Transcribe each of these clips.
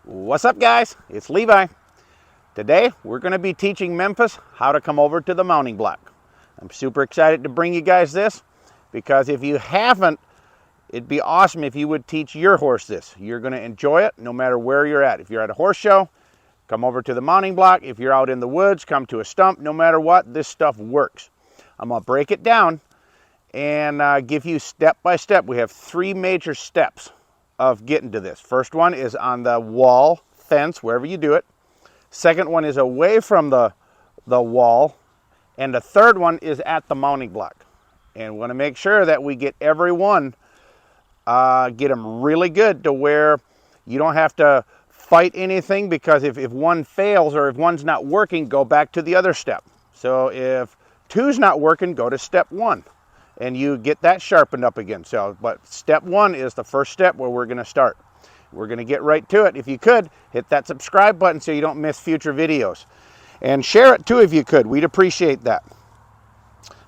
What's up, guys? It's Levi. Today we're going to be teaching Memphis how to come over to the mounting block. I'm super excited to bring you guys this because if you haven't, it'd be awesome if you would teach your horse this. You're going to enjoy it no matter where you're at. If you're at a horse show, come over to the mounting block. If you're out in the woods, come to a stump. No matter what, this stuff works. I'm going to break it down and give you step by step. We have 3 major steps of getting to this. First one is on the wall, fence, wherever you do it. Second one is away from the wall. And the third one is at the mounting block. And we want to make sure that we get every one, get them really good to where you don't have to fight anything, because if one fails or if one's not working, go back to the other step. So if 2's not working, go to step 1. And you get that sharpened up again. So, but step 1 is the first step where we're going to start. We're going to get right to it. If you could, hit that subscribe button so you don't miss future videos. And share it too if you could. We'd appreciate that.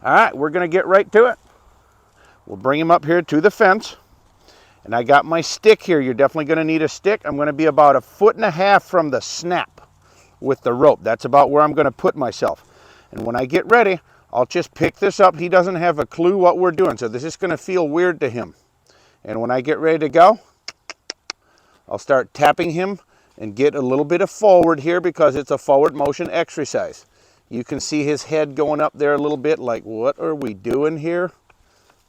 All right, we're going to get right to it. We'll bring him up here to the fence. And I got my stick here. You're definitely going to need a stick. I'm going to be about 1.5 feet from the snap with the rope. That's about where I'm going to put myself. And when I get ready, I'll just pick this up. He doesn't have a clue what we're doing, so this is going to feel weird to him. And when I get ready to go, I'll start tapping him and get a little bit of forward here because it's a forward motion exercise. You can see his head going up there a little bit like, what are we doing here?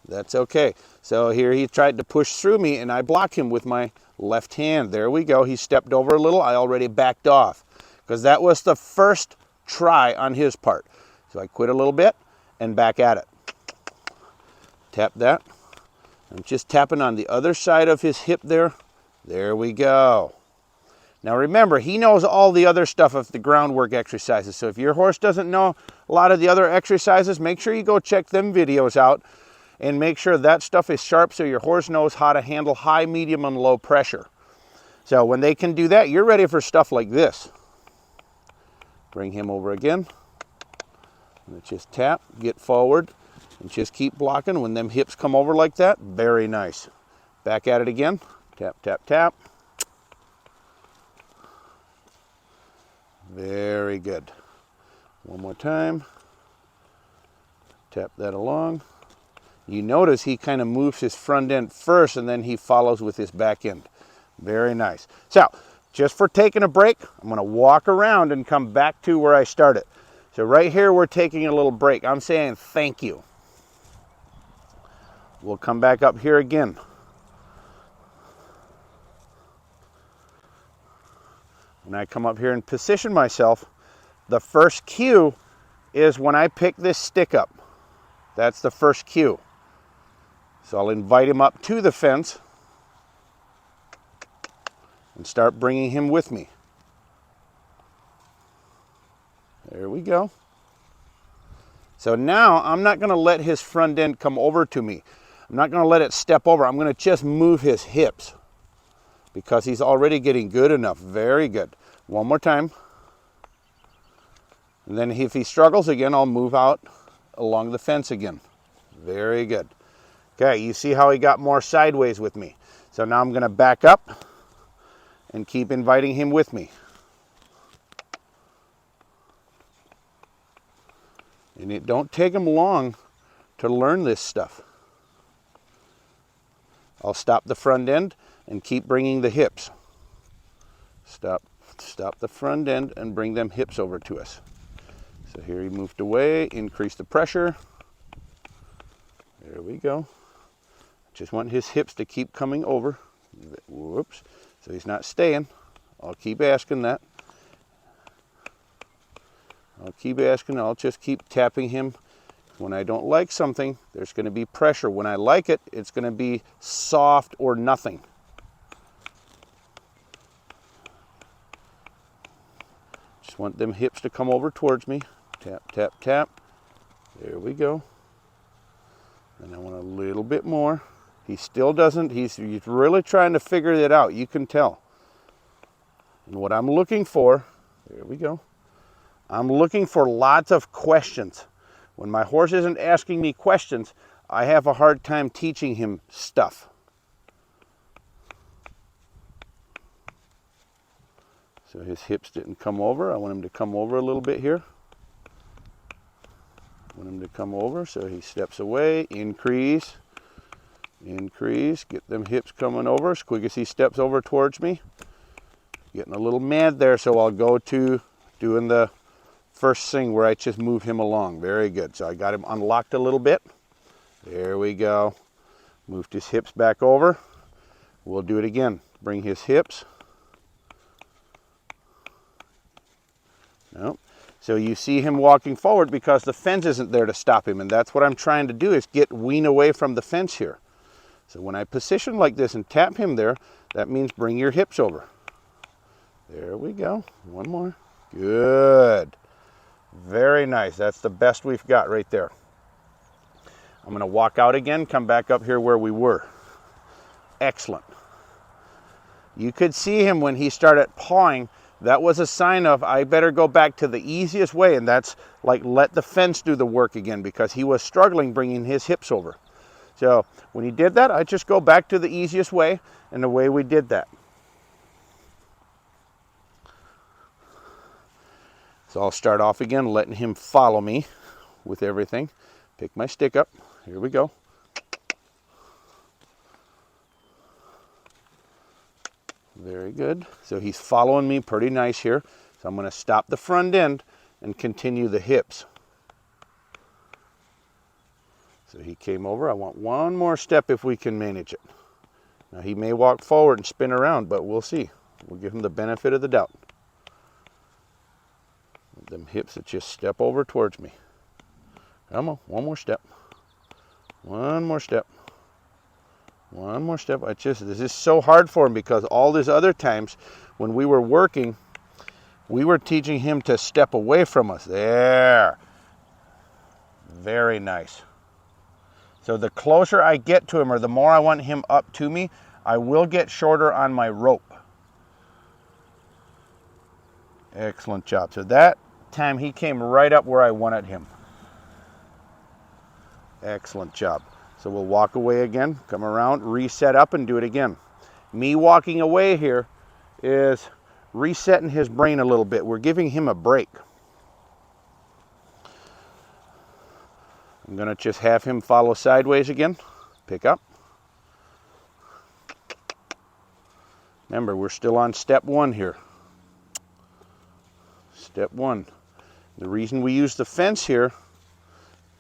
That's okay. So here he tried to push through me and I block him with my left hand. There we go. He stepped over a little. I already backed off because that was the first try on his part. So I quit a little bit and back at it. Tap that. I'm just tapping on the other side of his hip there. There we go. Now remember, he knows all the other stuff of the groundwork exercises. So if your horse doesn't know a lot of the other exercises, make sure you go check them videos out and make sure that stuff is sharp so your horse knows how to handle high, medium, and low pressure. So when they can do that, you're ready for stuff like this. Bring him over again. Let's just tap, get forward, and just keep blocking. When them hips come over like that, very nice. Back at it again. Tap, tap, tap. Very good. One more time. Tap that along. You notice he kind of moves his front end first, and then he follows with his back end. Very nice. So, just for taking a break, I'm going to walk around and come back to where I started. So right here, we're taking a little break. I'm saying thank you. We'll come back up here again. When I come up here and position myself, the first cue is when I pick this stick up. That's the first cue. So I'll invite him up to the fence and start bringing him with me. There we go. So now I'm not going to let his front end come over to me. I'm not going to let it step over. I'm going to just move his hips because he's already getting good enough. Very good. One more time. And then if he struggles again, I'll move out along the fence again. Very good. Okay, you see how he got more sideways with me. So now I'm going to back up and keep inviting him with me. And it don't take him long to learn this stuff. I'll stop the front end and keep bringing the hips. Stop the front end and bring them hips over to us. So here he moved away, increase the pressure. There we go. Just want his hips to keep coming over. Whoops. So he's not staying. I'll keep asking that. I'll keep asking. I'll just keep tapping him. When I don't like something, there's going to be pressure. When I like it, it's going to be soft or nothing. Just want them hips to come over towards me. Tap, tap, tap. There we go. And I want a little bit more. He still doesn't. He's really trying to figure it out. You can tell. And what I'm looking for, there we go. I'm looking for lots of questions. When my horse isn't asking me questions, I have a hard time teaching him stuff. So his hips didn't come over. I want him to come over a little bit here. I want him to come over, so he steps away, increase, increase, get them hips coming over as quick as he steps over towards me. Getting a little mad there, so I'll go to doing the first thing where I just move him along. Very good. So I got him unlocked a little bit. There we go. Moved his hips back over. We'll do it again. Bring his hips. Nope. So you see him walking forward because the fence isn't there to stop him, and that's what I'm trying to do, is wean away from the fence here. So when I position like this and tap him there, that means bring your hips over. There we go. One more. Good. Very nice. That's the best we've got right there. I'm going to walk out again, come back up here where we were. Excellent. You could see him when he started pawing. That was a sign of, I better go back to the easiest way, and that's like let the fence do the work again, because he was struggling bringing his hips over. So when he did that, I just go back to the easiest way, and the way we did that. So I'll start off again, letting him follow me with everything. Pick my stick up. Here we go. Very good. So he's following me pretty nice here. So I'm going to stop the front end and continue the hips. So he came over. I want one more step if we can manage it. Now he may walk forward and spin around, but we'll see. We'll give him the benefit of the doubt. Them hips that just step over towards me. Come on, one more step. One more step. One more step. This is so hard for him because all these other times when we were working, we were teaching him to step away from us. There. Very nice. So the closer I get to him, or the more I want him up to me, I will get shorter on my rope. Excellent job. So that time he came right up where I wanted him. Excellent job. So we'll walk away again, come around, reset up, and do it again. Me walking away here is resetting his brain a little bit. We're giving him a break. I'm going to just have him follow sideways again. Pick up. Remember, we're still on step one here. Step one. The reason we use the fence here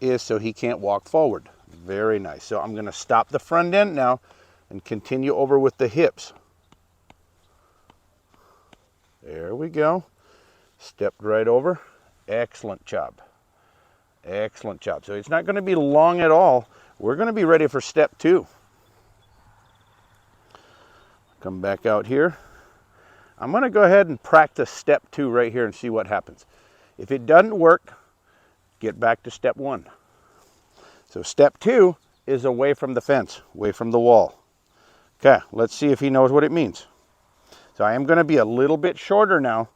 is so he can't walk forward. Very nice. So I'm going to stop the front end now and continue over with the hips. There we go. Stepped right over. Excellent job. Excellent job. So it's not going to be long at all. We're going to be ready for step two. Come back out here. I'm going to go ahead and practice step two right here and see what happens. If it doesn't work, get back to step one. So step two is away from the fence, away from the wall. Okay, let's see if he knows what it means. So I am going to be a little bit shorter now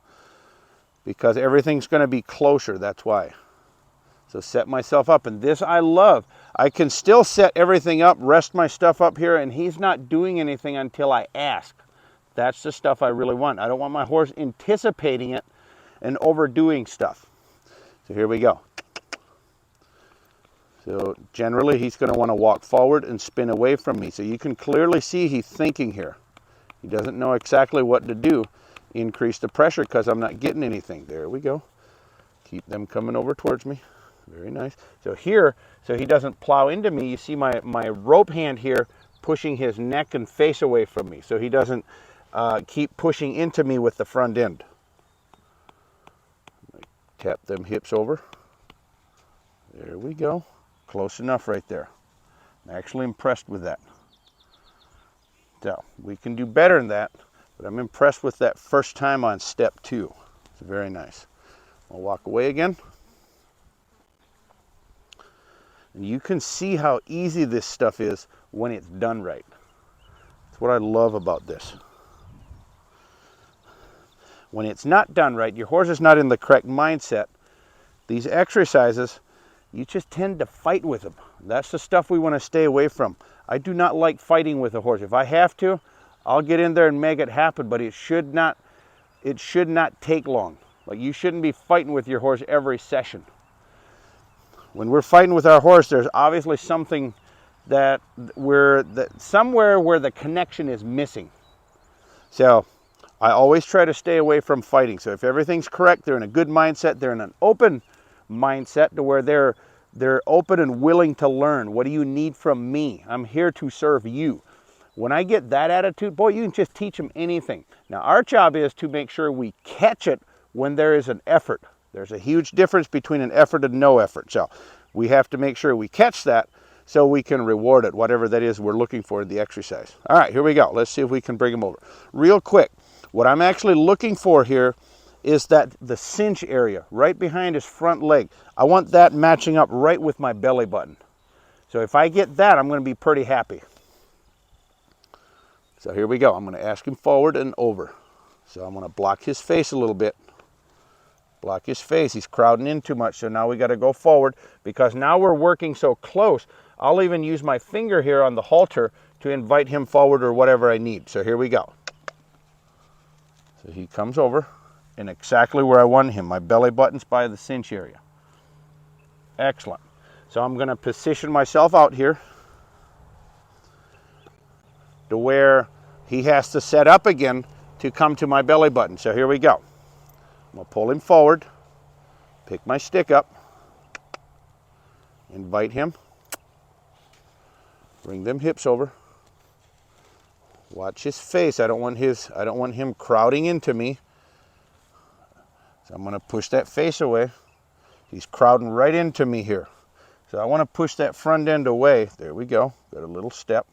because everything's going to be closer, that's why. So set myself up, and this I love. I can still set everything up, rest my stuff up here, and he's not doing anything until I ask. That's the stuff I really want. I don't want my horse anticipating it and overdoing stuff. So here we go. So generally he's going to want to walk forward and spin away from me. So you can clearly see he's thinking here. He doesn't know exactly what to do. Increase the pressure because I'm not getting anything. There we go. Keep them coming over towards me. Very nice. So here, so he doesn't plow into me, you see my rope hand here pushing his neck and face away from me. So he doesn't keep pushing into me with the front end. Tap them hips over. There we go. Close enough right there. I'm actually impressed with that. So we can do better than that, but I'm impressed with that first time on step two. It's very nice. I'll walk away again. And you can see how easy this stuff is when it's done right. That's what I love about this. When it's not done right, your horse is not in the correct mindset, these exercises, you just tend to fight with them. That's the stuff we want to stay away from. I do not like fighting with a horse. If I have to, I'll get in there and make it happen, but it should not it should not take long. Like, you shouldn't be fighting with your horse every session. When we're fighting with our horse, there's obviously something that somewhere where the connection is missing. So I always try to stay away from fighting. So if everything's correct, they're in a good mindset, they're in an open mindset to where they're open and willing to learn. What do you need from me? I'm here to serve you. When I get that attitude, boy, you can just teach them anything. Now, our job is to make sure we catch it when there is an effort. There's a huge difference between an effort and no effort. So we have to make sure we catch that so we can reward it, whatever that is we're looking for in the exercise. All right, here we go. Let's see if we can bring them over. Real quick, what I'm actually looking for here is that the cinch area right behind his front leg. I want that matching up right with my belly button. So if I get that, I'm going to be pretty happy. So here we go. I'm going to ask him forward and over. So I'm going to block his face a little bit. Block his face. He's crowding in too much. So now we got to go forward because now we're working so close. I'll even use my finger here on the halter to invite him forward or whatever I need. So here we go. So he comes over and exactly where I want him. My belly button's by the cinch area. Excellent. So I'm going to position myself out here to where he has to set up again to come to my belly button. So here we go. I'm going to pull him forward, pick my stick up, invite him, bring them hips over, watch his face. I don't want him crowding into me. So I'm going to push that face away. He's crowding right into me here. So I want to push that front end away. There we go. Got a little step.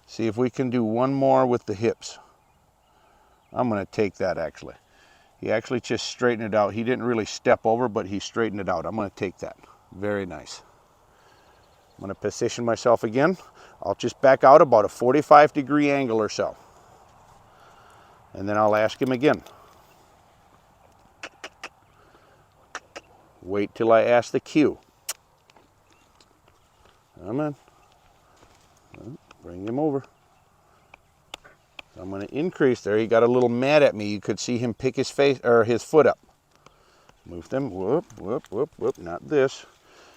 See if we can do one more with the hips. I'm going to take that actually. He actually just straightened it out. He didn't really step over, but he straightened it out. I'm going to take that. Very nice. I'm going to position myself again. I'll just back out about a 45-degree angle or so. And then I'll ask him again. Wait till I ask the cue. Come on. Bring him over. I'm going to increase there. He got a little mad at me. You could see him pick his face or his foot up. Move them. Whoop, whoop, whoop, whoop. Not this.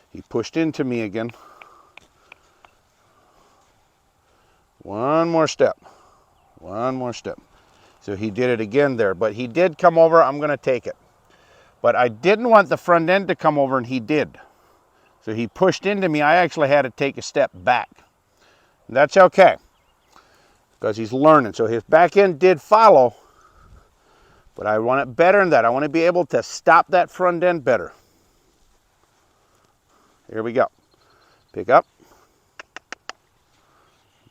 He pushed into me again. One more step. One more step. So he did it again there, but he did come over. I'm going to take it. But I didn't want the front end to come over, and he did. So he pushed into me. I actually had to take a step back. That's okay, because he's learning. So his back end did follow, but I want it better than that. I want to be able to stop that front end better. Here we go. Pick up.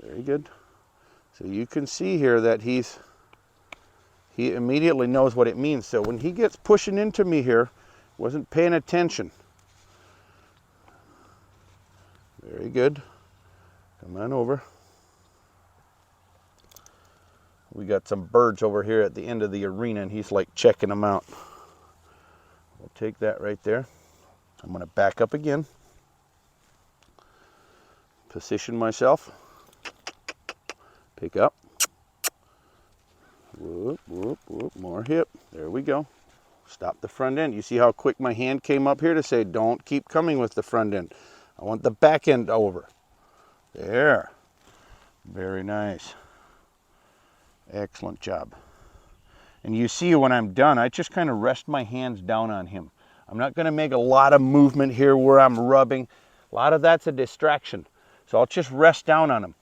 Very good. So you can see here that he immediately knows what it means. So when he gets pushing into me here, wasn't paying attention. Very good. Come on over. We got some birds over here at the end of the arena, and he's like checking them out. We'll take that right there. I'm going to back up again. Position myself. Pick up. Whoop, whoop, whoop. More hip. There we go. Stop the front end. You see how quick my hand came up here to say, don't keep coming with the front end. I want the back end over. There. Very nice. Excellent job. And you see when I'm done, I just kind of rest my hands down on him. I'm not going to make a lot of movement here where I'm rubbing. A lot of that's a distraction. So I'll just rest down on him.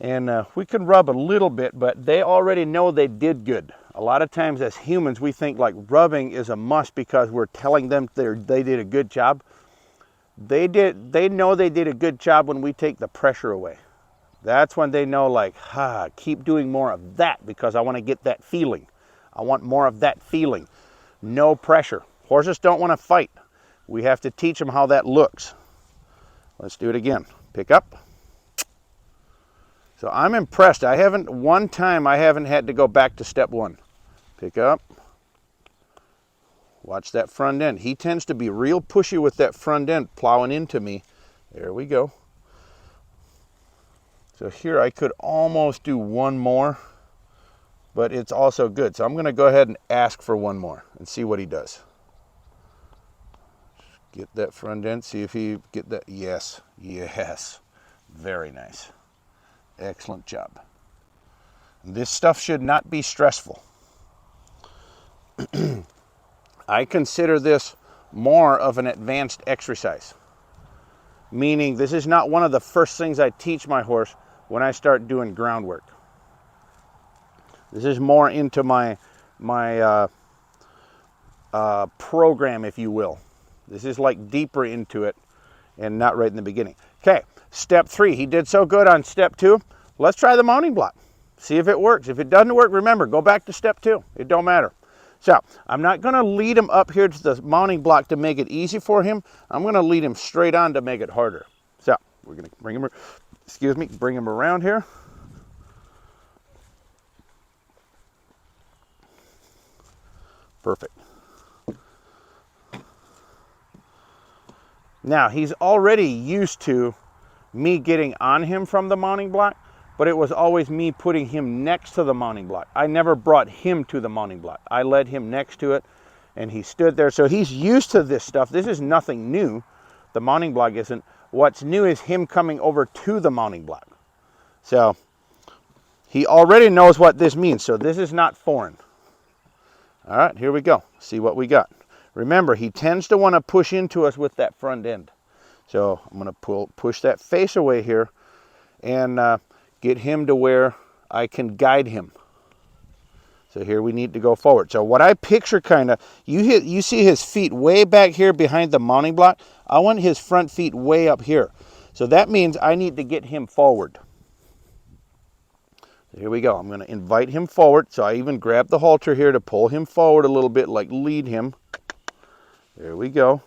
And we can rub a little bit, but they already know they did good. A lot of times as humans, we think like rubbing is a must because we're telling them they did a good job. They know they did a good job when we take the pressure away. That's when they know, like, keep doing more of that because I want to get that feeling. I want more of that feeling. No pressure. Horses don't want to fight. We have to teach them how that looks. Let's do it again. Pick up. So I'm impressed. One time I haven't had to go back to step one. Pick up. Watch that front end. He tends to be real pushy with that front end plowing into me. There we go. So here I could almost do one more, but it's also good. So I'm going to go ahead and ask for one more and see what he does. Get that front end, see if he get that. Yes, yes, very nice. Excellent job. This stuff should not be stressful. I consider this more of an advanced exercise, meaning this is not one of the first things I teach my horse when I start doing groundwork. This is more into my program, if you will. This is like deeper into it and not right in the beginning. Okay, step 3. He did so good on step 2. Let's try the mounting block. See if it works. If it doesn't work, remember, go back to step 2. It don't matter. So I'm not going to lead him up here to the mounting block to make it easy for him. I'm going to lead him straight on to make it harder. So we're going to bring him, bring him around here. Perfect. Now, he's already used to me getting on him from the mounting block, but it was always me putting him next to the mounting block. I never brought him to the mounting block. I led him next to it, and he stood there. So he's used to this stuff. This is nothing new. The mounting block isn't. What's new is him coming over to the mounting block. So he already knows what this means, so this is not foreign. All right, here we go. See what we got. Remember, he tends to want to push into us with that front end. So I'm going to push that face away here and get him to where I can guide him. So here we need to go forward. So what I picture kind of, you see his feet way back here behind the mounting block. I want his front feet way up here. So that means I need to get him forward. So here we go. I'm going to invite him forward. So I even grab the halter here to pull him forward a little bit, like lead him. There we go.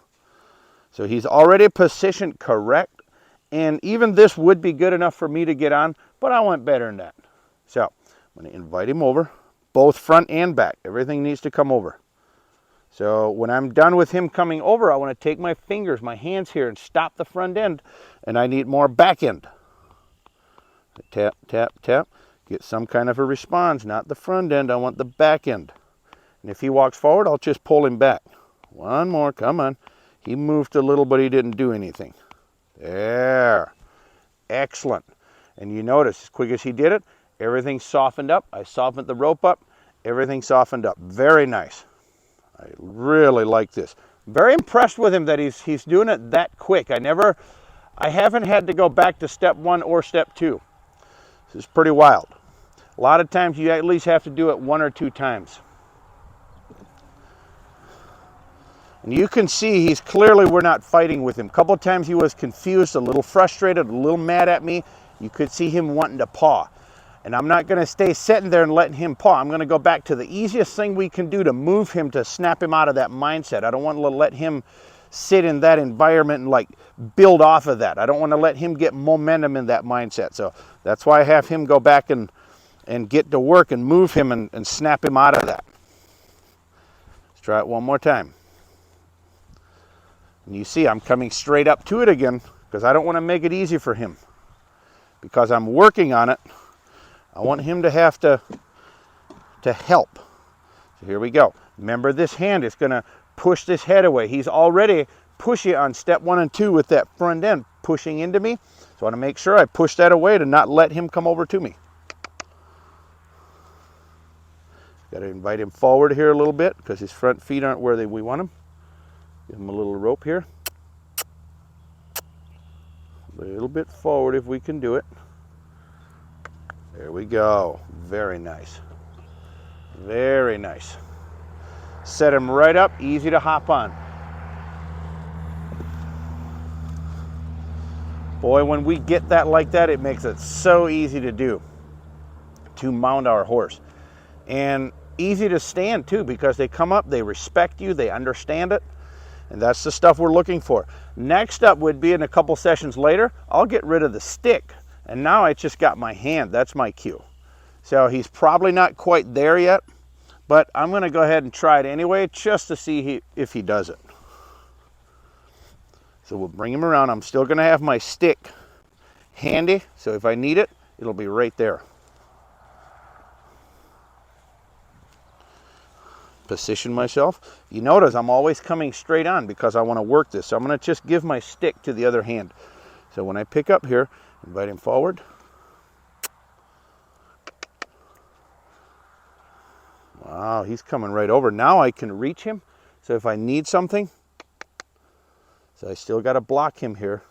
So he's already positioned correct, and even this would be good enough for me to get on, but I want better than that. So I'm going to invite him over, both front and back. Everything needs to come over. So when I'm done with him coming over, I want to take my fingers, my hands here, and stop the front end, and I need more back end. Tap, tap, tap. Get some kind of a response, not the front end. I want the back end. And if he walks forward, I'll just pull him back. One more, come on. He moved a little, but he didn't do anything. There. Excellent. And you notice, as quick as he did it, everything softened up. I softened the rope up. Everything softened up. Very nice. I really like this. Very impressed with him that he's doing it that quick. I haven't had to go back to step 1 or step 2. This is pretty wild. A lot of times you at least have to do it 1 or 2 times. And you can see he's clearly, we're not fighting with him. A couple of times he was confused, a little frustrated, a little mad at me. You could see him wanting to paw. And I'm not going to stay sitting there and letting him paw. I'm going to go back to the easiest thing we can do to move him, to snap him out of that mindset. I don't want to let him sit in that environment and like build off of that. I don't want to let him get momentum in that mindset. So that's why I have him go back and get to work and move him and snap him out of that. Let's try it one more time. And you see I'm coming straight up to it again because I don't want to make it easy for him. Because I'm working on it, I want him to have to help. So here we go. Remember, this hand is going to push this head away. He's already pushy on step 1 and 2 with that front end pushing into me. So I want to make sure I push that away to not let him come over to me. Got to invite him forward here a little bit because his front feet aren't where we want them. Give him a little rope here. A little bit forward if we can do it. There we go. Very nice. Very nice. Set him right up, easy to hop on. Boy, when we get that like that, it makes it so easy to do, to mount our horse. And easy to stand too, because they come up, they respect you, they understand it. And that's the stuff we're looking for. Next up would be, in a couple sessions later, I'll get rid of the stick. And now I just got my hand. That's my cue. So he's probably not quite there yet, but I'm going to go ahead and try it anyway, just to see if he does it. So we'll bring him around. I'm still going to have my stick handy, so if I need it, it'll be right there. position myself. You notice I'm always coming straight on because I want to work this. So I'm going to just give my stick to the other hand. So when I pick up here, invite him forward. Wow, he's coming right over. Now I can reach him. So if I need something, so I still got to block him here.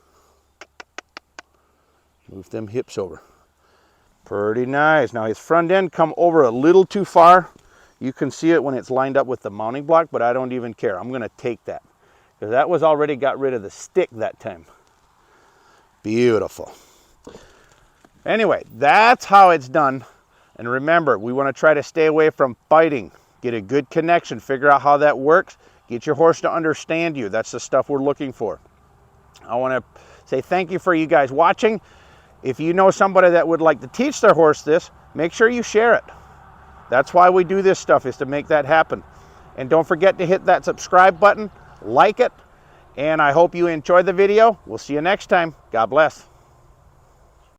Move them hips over. Pretty nice. Now his front end come over a little too far. You can see it when it's lined up with the mounting block, but I don't even care. I'm going to take that because that was already got rid of the stick that time. Beautiful. Anyway, that's how it's done. And remember, we want to try to stay away from fighting. Get a good connection, figure out how that works, get your horse to understand you. That's the stuff we're looking for. I want to say thank you for you guys watching. If you know somebody that would like to teach their horse this, make sure you share it. That's why we do this stuff, is to make that happen. And don't forget to hit that subscribe button, like it, and I hope you enjoyed the video. We'll see you next time. God bless.